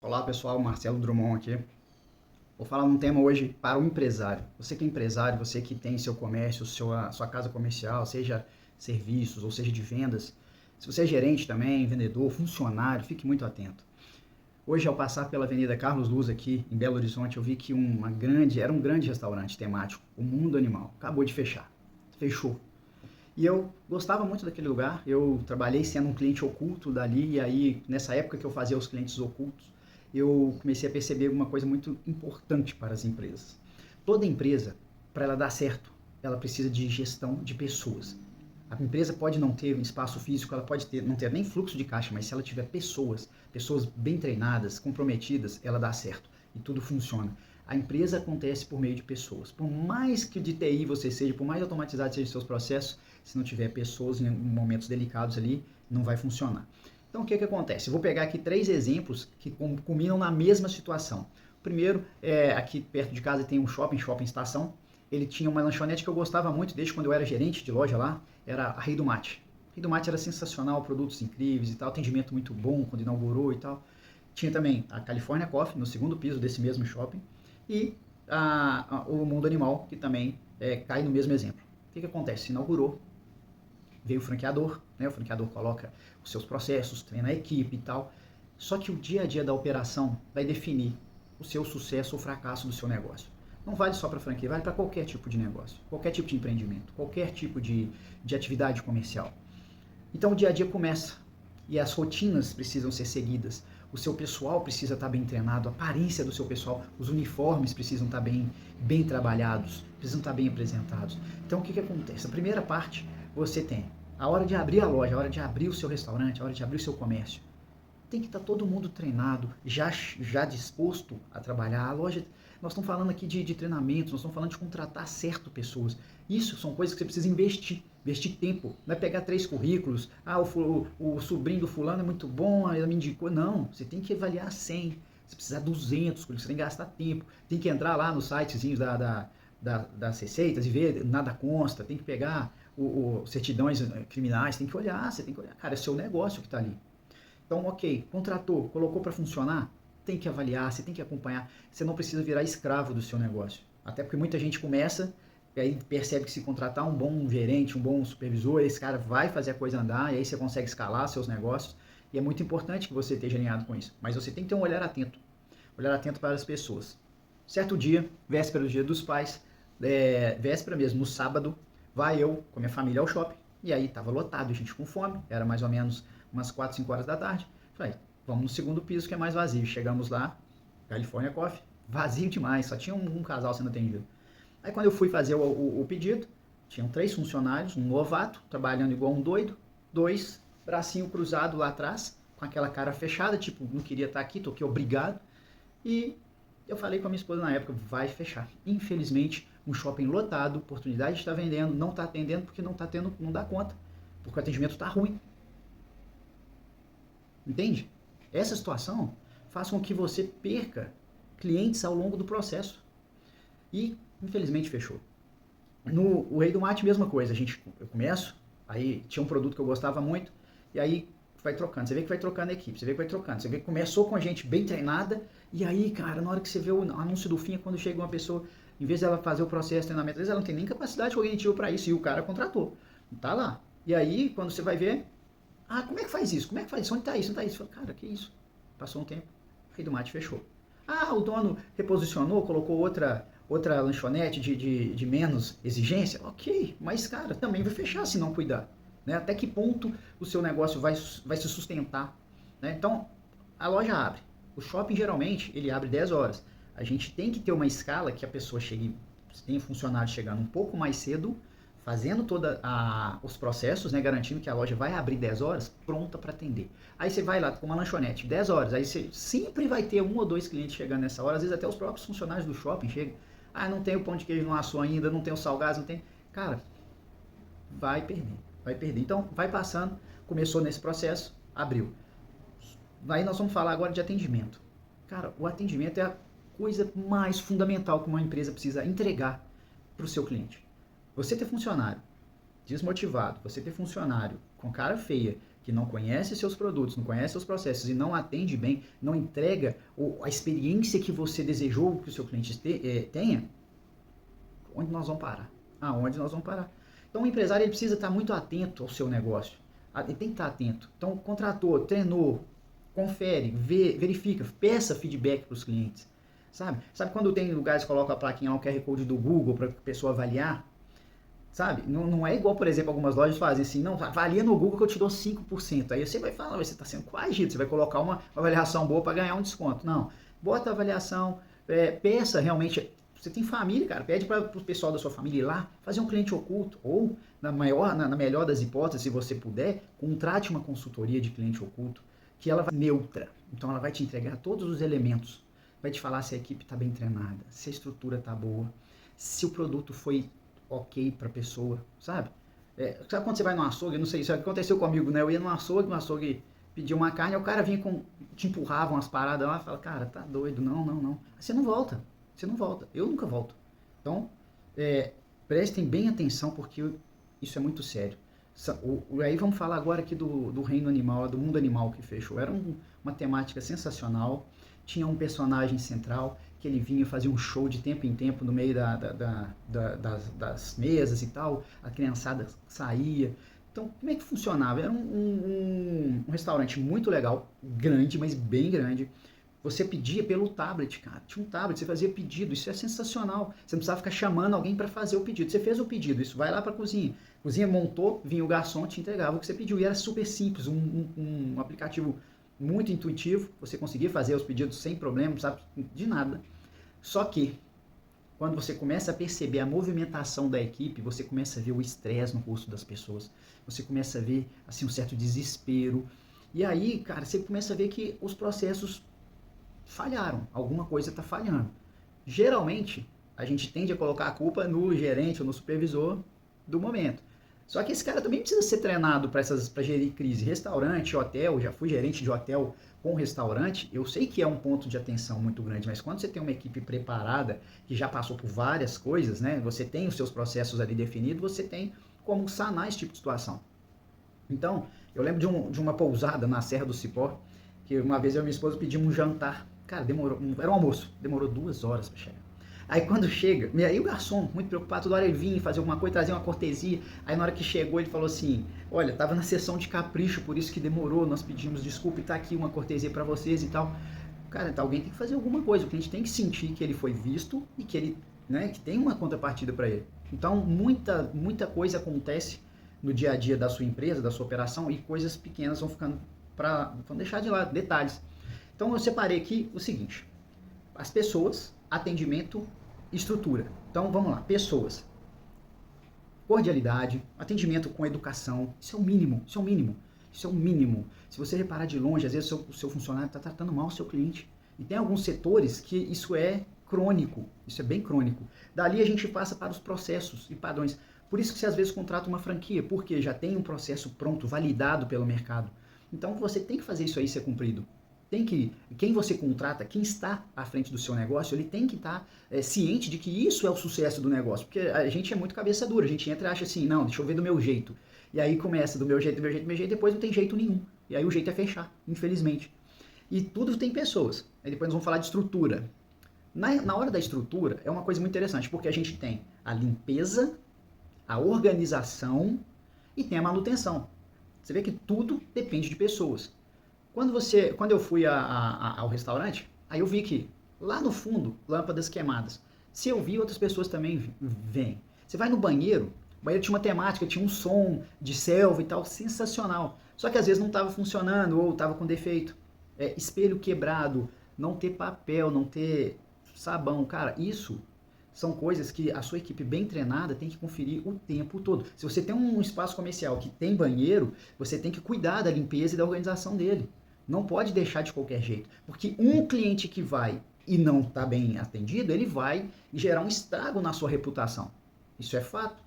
Olá pessoal, Marcelo Drummond aqui. Vou falar um tema hoje para o empresário. Você que é empresário, você que tem seu comércio, sua casa comercial, seja serviços ou seja de vendas. Se você é gerente também, vendedor, funcionário, fique muito atento. Hoje, ao passar pela Avenida Carlos Luz aqui em Belo Horizonte, eu vi que era um grande restaurante temático, o Mundo Animal, acabou de fechar. Fechou. E eu gostava muito daquele lugar, eu trabalhei sendo um cliente oculto dali, e aí nessa época que eu fazia os clientes ocultos, eu comecei a perceber uma coisa muito importante para as empresas. Toda empresa, para ela dar certo, ela precisa de gestão de pessoas. A empresa pode não ter um espaço físico, ela pode não ter nem fluxo de caixa, mas se ela tiver pessoas bem treinadas, comprometidas, ela dá certo e tudo funciona. A empresa acontece por meio de pessoas. Por mais que de TI você seja, por mais automatizado sejam seus processos, se não tiver pessoas em momentos delicados ali, não vai funcionar. Então o que acontece? Eu vou pegar aqui 3 exemplos que culminam na mesma situação. O primeiro, aqui perto de casa tem um shopping estação. Ele tinha uma lanchonete que eu gostava muito desde quando eu era gerente de loja lá, era a Rei do Mate. Rei do Mate era sensacional, produtos incríveis e tal, atendimento muito bom quando inaugurou e tal. Tinha também a California Coffee no segundo piso desse mesmo shopping e o Mundo Animal, que também cai no mesmo exemplo. O que acontece? Se inaugurou, veio o franqueador, né? O franqueador coloca os seus processos, treina a equipe e tal. Só que o dia a dia da operação vai definir o seu sucesso ou fracasso do seu negócio. Não vale só para franquia, vale para qualquer tipo de negócio, qualquer tipo de empreendimento, qualquer tipo de atividade comercial. Então o dia a dia começa e as rotinas precisam ser seguidas. O seu pessoal precisa estar bem treinado, a aparência do seu pessoal, os uniformes precisam estar bem trabalhados, precisam estar bem apresentados. Então o que acontece? A primeira parte você tem a hora de abrir a loja, a hora de abrir o seu restaurante, a hora de abrir o seu comércio. Tem que estar todo mundo treinado, já disposto a trabalhar. A loja, nós estamos falando aqui de treinamento, nós estamos falando de contratar certo pessoas. Isso são coisas que você precisa investir tempo. Não é pegar 3 currículos, o sobrinho do fulano é muito bom, ela me indicou. Não, você tem que avaliar 100, você precisa de 200 currículos, você tem que gastar tempo, tem que entrar lá nos sitezinhos das receitas e ver, nada consta, tem que pegar os certidões criminais, tem que olhar, você tem que olhar. Cara, é seu negócio que está ali. Então, ok, contratou, colocou para funcionar, tem que avaliar, você tem que acompanhar. Você não precisa virar escravo do seu negócio. Até porque muita gente começa e aí percebe que se contratar um bom gerente, um bom supervisor, esse cara vai fazer a coisa andar e aí você consegue escalar seus negócios. E é muito importante que você esteja alinhado com isso. Mas você tem que ter um olhar atento para as pessoas. Certo dia, véspera do Dia dos Pais, véspera mesmo, no sábado, vai eu com a minha família ao shopping. E aí estava lotado, gente com fome, era mais ou menos umas 4, 5 horas da tarde. Falei, vamos no segundo piso que é mais vazio. Chegamos lá, California Coffee, vazio demais, só tinha um casal sendo atendido. Aí quando eu fui fazer o pedido, tinham 3 funcionários, um novato, trabalhando igual um doido, 2 bracinho cruzado lá atrás, com aquela cara fechada, tipo, não queria estar aqui, tô aqui obrigado. E eu falei com a minha esposa na época, vai fechar. Infelizmente, um shopping lotado, oportunidade de estar vendendo, não está atendendo porque não está tendo, não dá conta, porque o atendimento está ruim. Entende? Essa situação faz com que você perca clientes ao longo do processo. E, infelizmente, fechou. O Rei do Mate, mesma coisa. Eu começo, aí tinha um produto que eu gostava muito, e aí vai trocando. Você vê que vai trocando a equipe, você vê que vai trocando. Você vê que começou com a gente bem treinada, e aí, cara, na hora que você vê o anúncio do fim, é quando chega uma pessoa, em vez dela fazer o processo de treinamento, às vezes ela não tem nem capacidade cognitiva para isso, e o cara contratou. Tá lá. E aí, quando você vai ver, como é que faz isso? Como é que faz isso? Onde tá isso? Onde tá isso? Fala, cara, que isso? Passou um tempo, o Rei do Mate fechou. O dono reposicionou, colocou outra lanchonete de menos exigência. Ok, mas, cara, também vai fechar se não cuidar. Né? Até que ponto o seu negócio vai se sustentar? Né? Então, a loja abre. O shopping, geralmente, ele abre 10 horas. A gente tem que ter uma escala que a pessoa chegue, tem funcionário chegando um pouco mais cedo, fazendo todos os processos, né, garantindo que a loja vai abrir 10 horas, pronta para atender. Aí você vai lá com uma lanchonete, 10 horas, aí você sempre vai ter 1 ou 2 clientes chegando nessa hora, às vezes até os próprios funcionários do shopping chegam. Não tem o pão de queijo no assou ainda, não tem o salgado, não tem... Cara, vai perder. Então, vai passando, começou nesse processo, abriu. Aí nós vamos falar agora de atendimento. Cara, o atendimento é a coisa mais fundamental que uma empresa precisa entregar para o seu cliente. Você ter funcionário desmotivado, você ter funcionário com cara feia, que não conhece seus produtos, não conhece seus processos e não atende bem, não entrega a experiência que você desejou que o seu cliente tenha, onde nós vamos parar? Aonde nós vamos parar? Então o empresário ele precisa estar muito atento ao seu negócio. Ele tem que estar atento. Então contratou, treinou, confere, verifica, peça feedback para os clientes. Sabe quando tem lugares que colocam a plaquinha lá, o QR Code do Google para a pessoa avaliar? Sabe? Não é igual, por exemplo, algumas lojas fazem assim, não, avalia no Google que eu te dou 5%. Aí você vai falar, você está sendo coagido, você vai colocar uma avaliação boa para ganhar um desconto. Não, bota a avaliação, peça realmente, você tem família, cara, pede para o pessoal da sua família ir lá, fazer um cliente oculto, ou, na melhor das hipóteses, se você puder, contrate uma consultoria de cliente oculto, que ela vai neutra, então ela vai te entregar todos os elementos, vai te falar se a equipe está bem treinada, se a estrutura está boa, se o produto foi ok pra pessoa, sabe? Sabe quando você vai no açougue, não sei, isso aconteceu comigo, né? Eu ia no açougue pedia uma carne, aí o cara vinha te empurrava umas paradas lá, fala, cara, tá doido, não. Aí você não volta, eu nunca volto. Então, prestem bem atenção, porque isso é muito sério. Aí vamos falar agora aqui do reino animal, do mundo animal que fechou. Era uma temática sensacional, tinha um personagem central, que ele vinha fazer um show de tempo em tempo no meio das mesas e tal, a criançada saía. Então, como é que funcionava? Era um restaurante muito legal, grande, mas bem grande. Você pedia pelo tablet, cara. Tinha um tablet, você fazia pedido, isso é sensacional. Você não precisava ficar chamando alguém para fazer o pedido. Você fez o pedido, isso vai lá para a cozinha. A cozinha montou, vinha o garçom, te entregava o que você pediu. E era super simples, um aplicativo muito intuitivo, você conseguia fazer os pedidos sem problema, não sabe de nada. Só que, quando você começa a perceber a movimentação da equipe, você começa a ver o estresse no rosto das pessoas, você começa a ver assim, um certo desespero, e aí, cara, você começa a ver que os processos falharam, alguma coisa está falhando. Geralmente, a gente tende a colocar a culpa no gerente ou no supervisor do momento. Só que esse cara também precisa ser treinado para gerir crise. Restaurante, hotel, já fui gerente de hotel com restaurante, eu sei que é um ponto de atenção muito grande, mas quando você tem uma equipe preparada, que já passou por várias coisas, né, você tem os seus processos ali definidos, você tem como sanar esse tipo de situação. Então, eu lembro de uma pousada na Serra do Cipó, que uma vez eu e minha esposa pedimos um jantar. Cara, demorou, era um almoço, demorou 2 horas para chegar. Aí quando chega, e aí o garçom, muito preocupado, toda hora ele vinha fazer alguma coisa, trazer uma cortesia. Aí na hora que chegou ele falou assim, olha, tava na sessão de capricho, por isso que demorou, nós pedimos desculpa e tá aqui uma cortesia para vocês e tal. Cara, então alguém tem que fazer alguma coisa, o cliente tem que sentir que ele foi visto e que ele, né, que tem uma contrapartida para ele. Então muita coisa acontece no dia a dia da sua empresa, da sua operação, e coisas pequenas vão deixar de lado, detalhes. Então eu separei aqui o seguinte, as pessoas, atendimento, estrutura. Então vamos lá, pessoas. Cordialidade, atendimento com educação, isso é o mínimo, isso é o mínimo, isso é o mínimo. Se você reparar de longe, às vezes o seu funcionário está tratando mal o seu cliente. E tem alguns setores que isso é crônico, isso é bem crônico. Dali a gente passa para os processos e padrões. Por isso que você às vezes contrata uma franquia, porque já tem um processo pronto, validado pelo mercado. Então você tem que fazer isso aí ser cumprido. Quem você contrata, quem está à frente do seu negócio, ele tem que estar ciente de que isso é o sucesso do negócio. Porque a gente é muito cabeça dura, a gente entra e acha assim, não, deixa eu ver do meu jeito. E aí começa do meu jeito, depois não tem jeito nenhum. E aí o jeito é fechar, infelizmente. E tudo tem pessoas. Aí depois nós vamos falar de estrutura. Na hora da estrutura, é uma coisa muito interessante, porque a gente tem a limpeza, a organização e tem a manutenção. Você vê que tudo depende de pessoas. Quando eu fui ao restaurante, aí eu vi que lá no fundo, lâmpadas queimadas. Se eu vi, outras pessoas também veem. Você vai no banheiro, o banheiro tinha uma temática, tinha um som de selva e tal, sensacional. Só que às vezes não estava funcionando ou estava com defeito. Espelho quebrado, não ter papel, não ter sabão. Cara, isso são coisas que a sua equipe bem treinada tem que conferir o tempo todo. Se você tem um espaço comercial que tem banheiro, você tem que cuidar da limpeza e da organização dele. Não pode deixar de qualquer jeito, porque um cliente que vai e não está bem atendido, ele vai gerar um estrago na sua reputação. Isso é fato,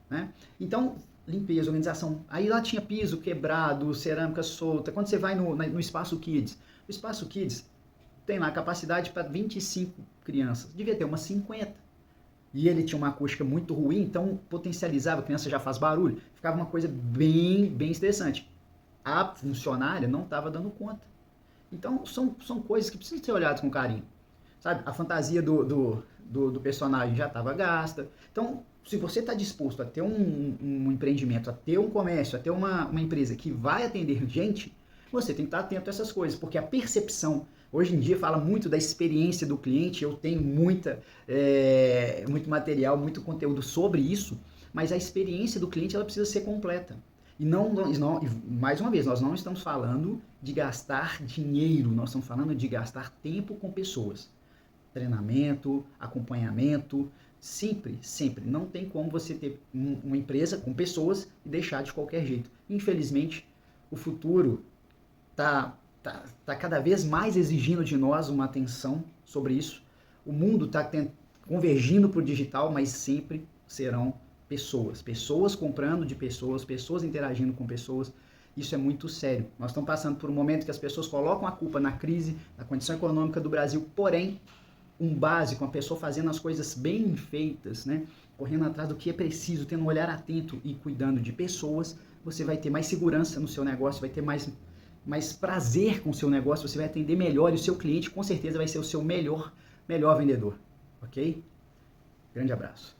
né? Então, limpeza, organização. Aí lá tinha piso quebrado, cerâmica solta. Quando você vai no Espaço Kids, o Espaço Kids tem lá capacidade para 25 crianças. Devia ter umas 50. E ele tinha uma acústica muito ruim, então potencializava, a criança já faz barulho. Ficava uma coisa bem estressante. a funcionária não estava dando conta. Então, são coisas que precisam ser olhadas com carinho. Sabe? A fantasia do personagem já estava gasta. Então, se você está disposto a ter um empreendimento, a ter um comércio, a ter uma empresa que vai atender gente, você tem que estar atento a essas coisas, porque a percepção, hoje em dia fala muito da experiência do cliente, eu tenho muito material, muito conteúdo sobre isso, mas a experiência do cliente ela precisa ser completa. E mais uma vez, nós não estamos falando de gastar dinheiro, nós estamos falando de gastar tempo com pessoas. Treinamento, acompanhamento, sempre. Não tem como você ter uma empresa com pessoas e deixar de qualquer jeito. Infelizmente, o futuro tá cada vez mais exigindo de nós uma atenção sobre isso. O mundo está convergindo para o digital, mas sempre serão pessoas comprando de pessoas interagindo com pessoas. Isso é muito sério. Nós estamos passando por um momento que as pessoas colocam a culpa na crise, na condição econômica do Brasil, porém, um básico, uma pessoa fazendo as coisas bem feitas, né? Correndo atrás do que é preciso, tendo um olhar atento e cuidando de pessoas, você vai ter mais segurança no seu negócio, vai ter mais prazer com o seu negócio, você vai atender melhor e o seu cliente com certeza vai ser o seu melhor vendedor, ok? Grande abraço.